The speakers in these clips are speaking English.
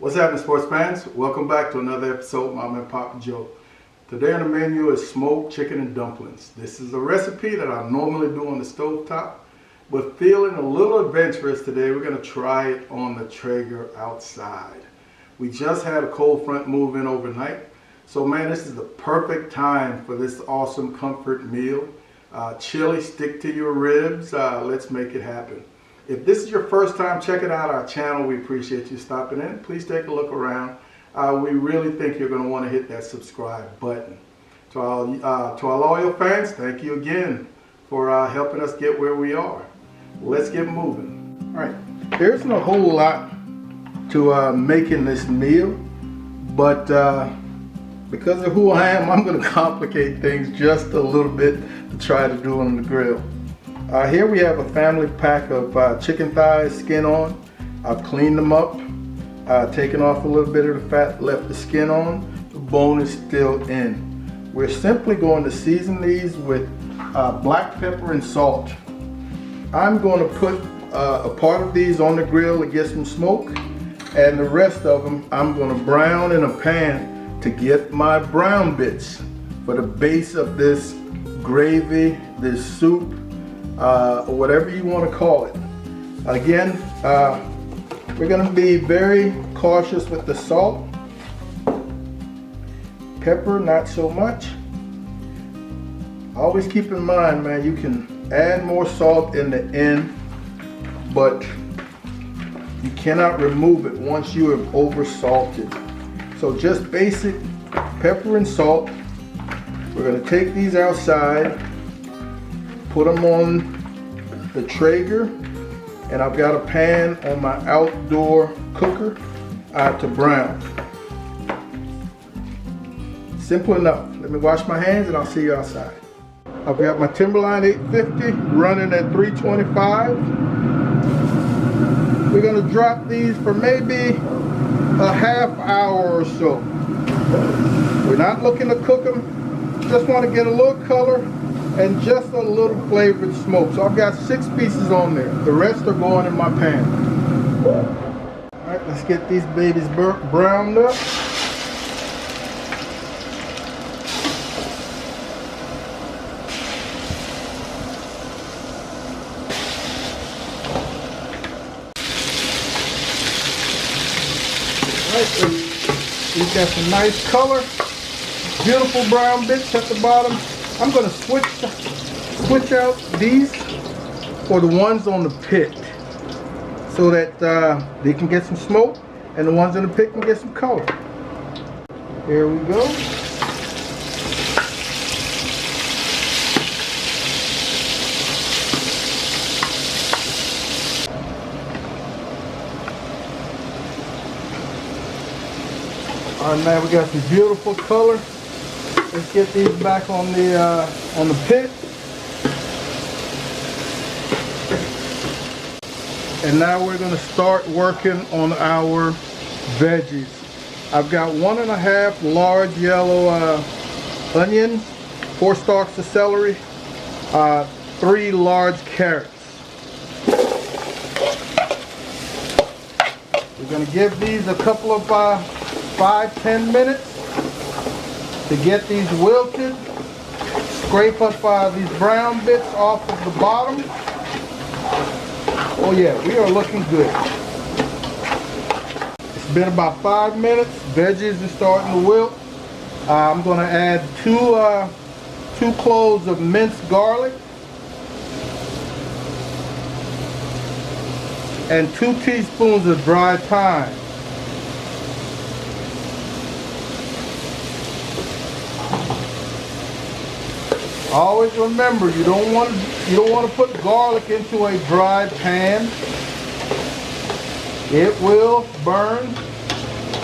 What's happening, sports fans? Welcome back to another episode of Mom and Pop Joe. Today on the menu is smoked chicken and dumplings. This is a recipe that I normally do on the stovetop, but feeling a little adventurous today, we're going to try it on the Traeger outside. We just had a cold front move in overnight, so man, this is the perfect time for this awesome comfort meal. Chili, stick to your ribs. Let's make it happen. If this is your first time checking out our channel, we appreciate you stopping in. Please take a look around. We really think you're going to want to hit that subscribe button. To our loyal fans, thank you again for helping us get where we are. Let's get moving. All right, there isn't a whole lot to making this meal, but because of who I am, I'm going to complicate things just a little bit to try to do on the grill. Here we have a family pack of chicken thighs, skin on. I've cleaned them up, taken off a little bit of the fat, left the skin on. The bone is still in. We're simply going to season these with black pepper and salt. I'm going to put a part of these on the grill to get some smoke, and the rest of them I'm going to brown in a pan to get my brown bits for the base of this gravy, this soup, or whatever you want to call it. Again, we're going to be very cautious with the salt. Pepper, not so much. Always keep in mind, man, you can add more salt in the end, but you cannot remove it once you have over salted. So just basic pepper and salt. We're going to take these outside, put them on the Traeger, and I've got a pan on my outdoor cooker to brown. Simple enough. Let me wash my hands and I'll see you outside. I've got my Timberline 850 running at 325. We're going to drop these for maybe a half hour or so. We're not looking to cook them, just want to get a little color and just a little flavored smoke. So I've got 6 pieces on there. The rest are going in my pan. All right, let's get these babies browned up. All right, so we've got some nice color, beautiful brown bits at the bottom. I'm going to switch out these for the ones on the pit so that they can get some smoke and the ones in the pit can get some color. Here we go. All right, man, we got some beautiful color. Let's get these back on the pit. And now we're going to start working on our veggies. I've got 1.5 large yellow onions, 4 stalks of celery, 3 large carrots. We're going to give these a couple of 5-10 minutes to get these wilted. Scrape up these brown bits off of the bottom. Oh yeah, we are looking good. It's been about 5 minutes. Veggies are starting to wilt. I'm going to add 2 cloves of minced garlic and 2 teaspoons of dried thyme. Always remember, you don't want to put garlic into a dry pan. It will burn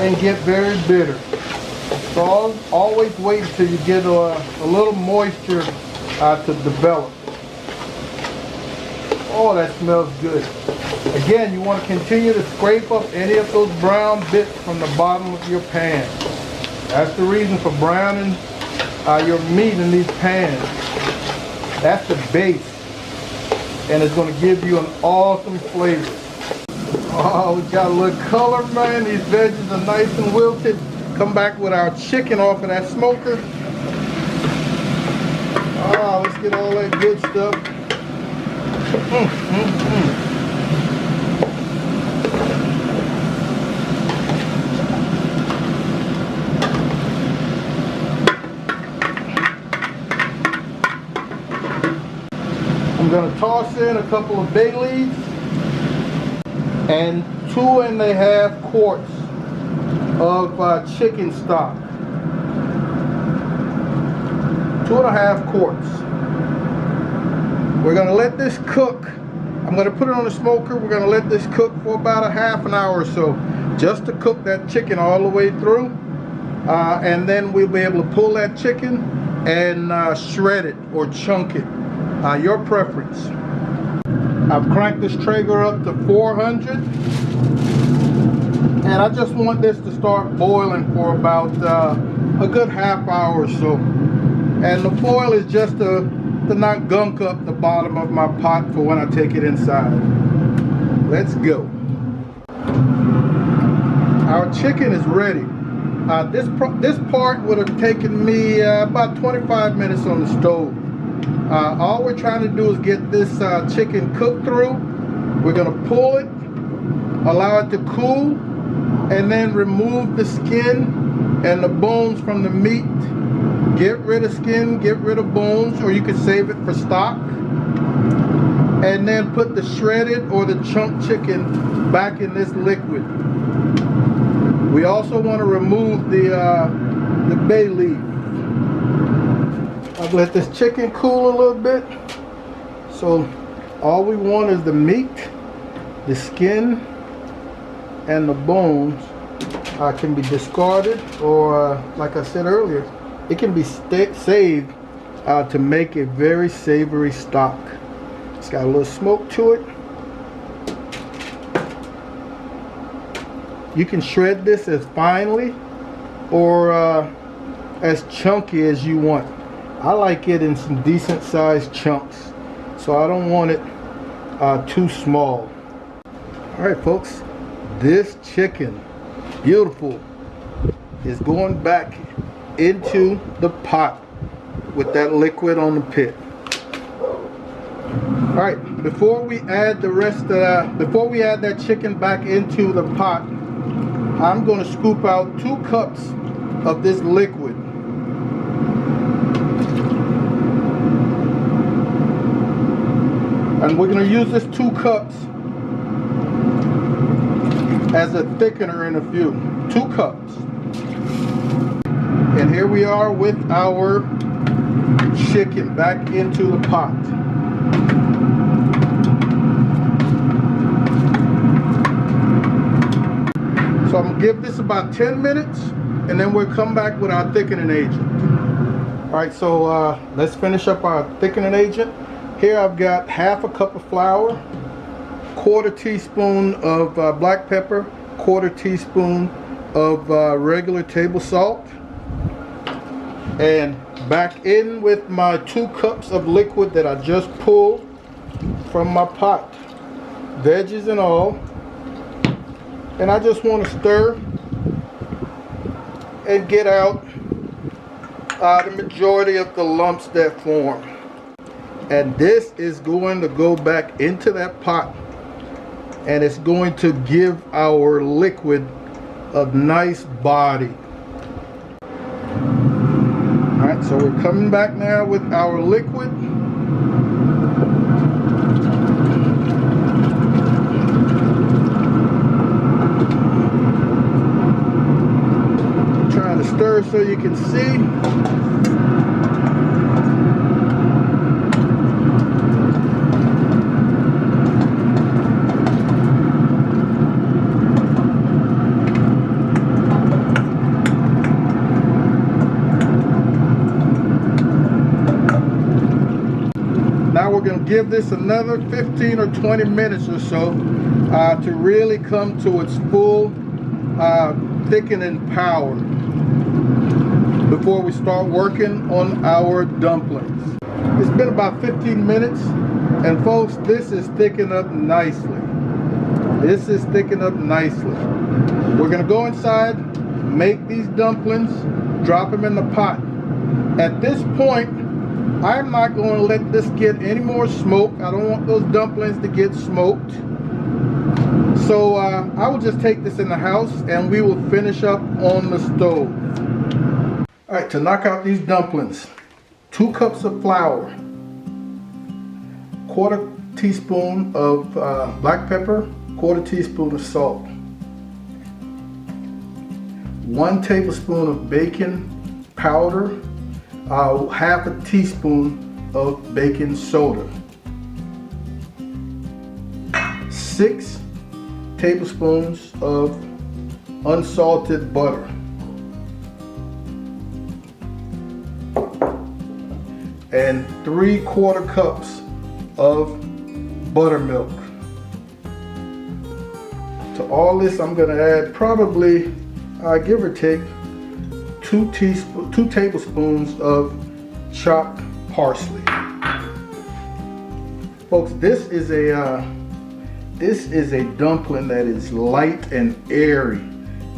and get very bitter. So always wait until you get a little moisture to develop. Oh, that smells good. Again, you want to continue to scrape up any of those brown bits from the bottom of your pan. That's the reason for browning your meat in these pans. That's the base, and it's going to give you an awesome flavor. Oh, we got a little color, man. These veggies are nice and wilted. Come back with our chicken off of that smoker. Oh, let's get all that good stuff. I'm going to toss in a couple of bay leaves and 2.5 quarts of chicken stock. 2.5 quarts. We're going to let this cook. I'm going to put it on the smoker. We're going to let this cook for about a half an hour or so, just to cook that chicken all the way through. And then we'll be able to pull that chicken and shred it or chunk it. Your preference. I've cranked this Traeger up to 400, and I just want this to start boiling for about a good half hour or so. And the foil is just to not gunk up the bottom of my pot for when I take it inside. Let's go. Our chicken is ready. This part would have taken me about 25 minutes on the stove. All we're trying to do is get this chicken cooked through. We're going to pull it, allow it to cool, and then remove the skin and the bones from the meat. Get rid of skin, get rid of bones, or you can save it for stock. And then put the shredded or the chunk chicken back in this liquid. We also want to remove the bay leaf. I've let this chicken cool a little bit. So all we want is the meat, the skin, and the bones can be discarded, or like I said earlier, it can be saved to make a very savory stock. It's got a little smoke to it. You can shred this as finely or as chunky as you want. I like it in some decent sized chunks, so I don't want it too small. Alright folks, this chicken, beautiful, is going back into the pot with that liquid on the pit. Alright, before we add that chicken back into the pot, I'm going to scoop out 2 cups of this liquid. And we're going to use this 2 cups as a thickener in a few. 2 cups. And here we are with our chicken back into the pot. So I'm going to give this about 10 minutes, and then we'll come back with our thickening agent. Alright, so let's finish up our thickening agent. Here I've got half a cup of flour, 1/4 teaspoon of black pepper, 1/4 teaspoon of regular table salt, and back in with my 2 cups of liquid that I just pulled from my pot, veggies and all. And I just want to stir and get out the majority of the lumps that form. And this is going to go back into that pot, and it's going to give our liquid a nice body. Alright, so we're coming back now with our liquid. Trying to stir so you can see. We're going to give this another 15 or 20 minutes or so to really come to its full thickening power before we start working on our dumplings. It's been about 15 minutes, and folks, this is thickened up nicely. This is thickened up nicely. We're gonna go inside, make these dumplings, drop them in the pot. At this point, I'm not gonna let this get any more smoke. I don't want those dumplings to get smoked. So I will just take this in the house and we will finish up on the stove. All right, to knock out these dumplings, 2 cups of flour, 1/4 teaspoon of black pepper, 1/4 teaspoon of salt, 1 tablespoon of baking powder, 1/2 teaspoon of baking soda, 6 tablespoons of unsalted butter, and 3/4 cups of buttermilk. To all this, I'm going to add probably, give or take, 2 tablespoons of chopped parsley. Folks, this is a dumpling that is light and airy.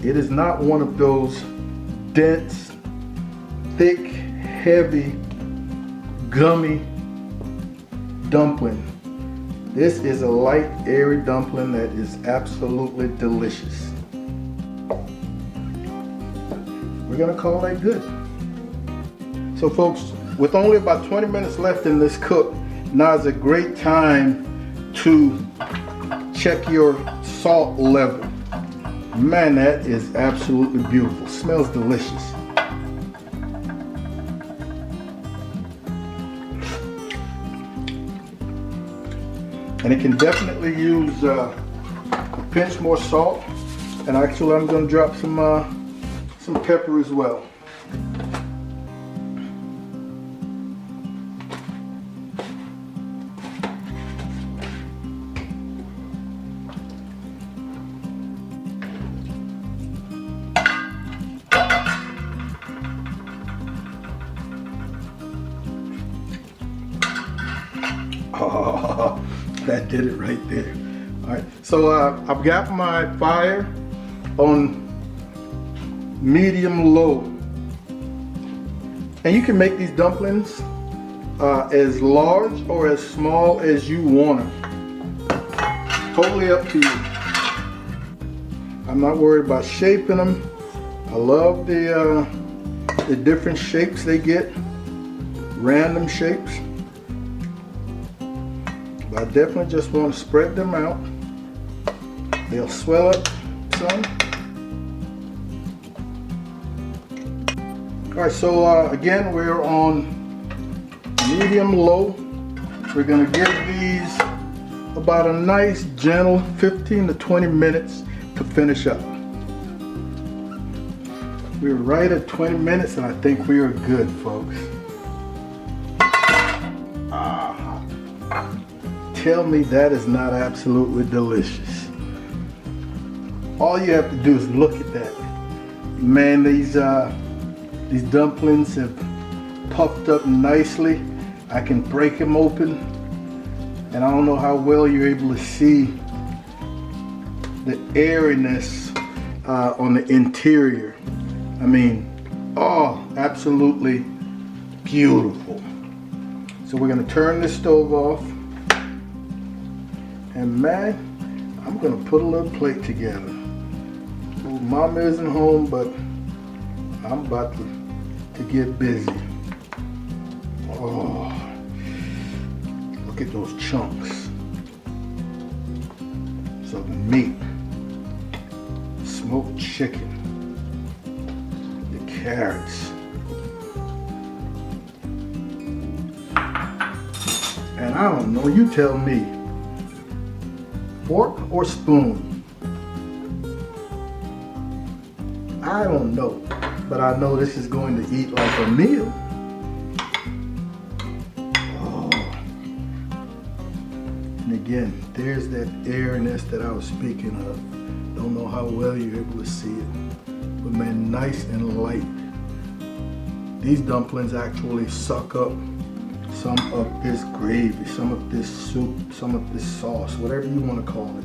It is not one of those dense, thick, heavy, gummy dumpling. This is a light, airy dumpling that is absolutely delicious. We're gonna call that good. So folks, with only about 20 minutes left in this cook, now is a great time to check your salt level. Man, that is absolutely beautiful. Smells delicious. And it can definitely use a pinch more salt. And actually, I'm going to drop some pepper as well. Oh, that did it right there. All right, so I've got my fire on medium low, and you can make these dumplings as large or as small as you want them. Totally up to you. I'm not worried about shaping them. I love the different shapes they get, random shapes. But I definitely just want to spread them out. They'll swell up some. All right, so again, we're on medium low. We're gonna give these about a nice gentle 15 to 20 minutes to finish up. We're right at 20 minutes and I think we are good, folks. Tell me that is not absolutely delicious. All you have to do is look at that. Man, these dumplings have puffed up nicely. I can break them open, and I don't know how well you're able to see the airiness on the interior. I mean, oh, absolutely beautiful. So we're gonna turn this stove off. And man, I'm gonna put a little plate together. Well, Mama isn't home, but I'm about to get busy. Oh, look at those chunks. So the meat, smoked chicken, the carrots, and I don't know, you tell me. Fork or spoon? I don't know, but I know this is going to eat like a meal. Oh. And again, there's that airiness that I was speaking of. Don't know how well you're able to see it, but man, nice and light. These dumplings actually suck up some of this gravy, some of this soup, some of this sauce, whatever you want to call it.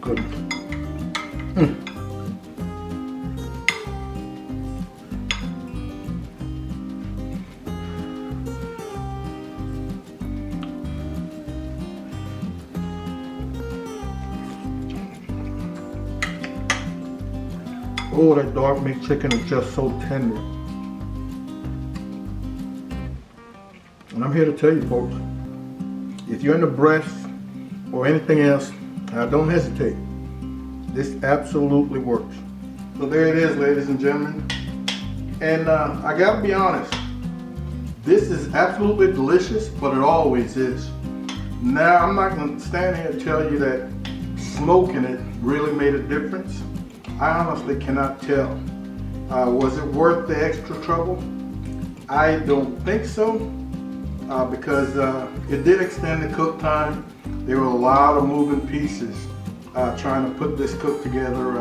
goodness. Oh, that dark meat chicken is just so tender. And I'm here to tell you folks, if you're into breast or anything else, don't hesitate. This absolutely works. So there it is, ladies and gentlemen. And I gotta be honest, this is absolutely delicious, but it always is. Now, I'm not gonna stand here and tell you that smoking it really made a difference. I honestly cannot tell. Was it worth the extra trouble? I don't think so, because it did extend the cook time. There were a lot of moving pieces trying to put this cook together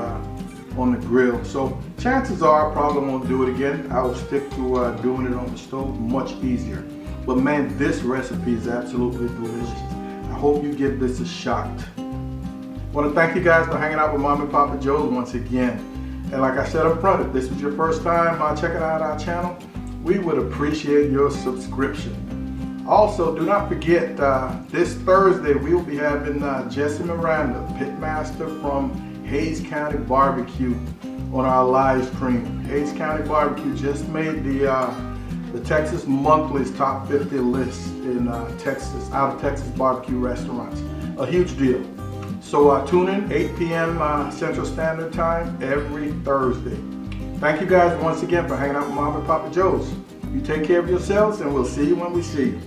on the grill. So chances are I probably won't do it again. I will stick to doing it on the stove, much easier. But man, this recipe is absolutely delicious. I hope you give this a shot. I want to thank you guys for hanging out with Mom and Papa Joe's once again. And like I said up front, if this was your first time checking out our channel, we would appreciate your subscription. Also, do not forget, this Thursday we will be having Jesse Miranda, Pitmaster from Hays County Barbecue, on our live stream. Hays County Barbecue just made the Texas Monthly's top 50 list in Texas, out of Texas barbecue restaurants. A huge deal. So tune in 8 p.m. Central Standard Time every Thursday. Thank you guys once again for hanging out with Mom and Papa Joe's. You take care of yourselves, and we'll see you when we see you.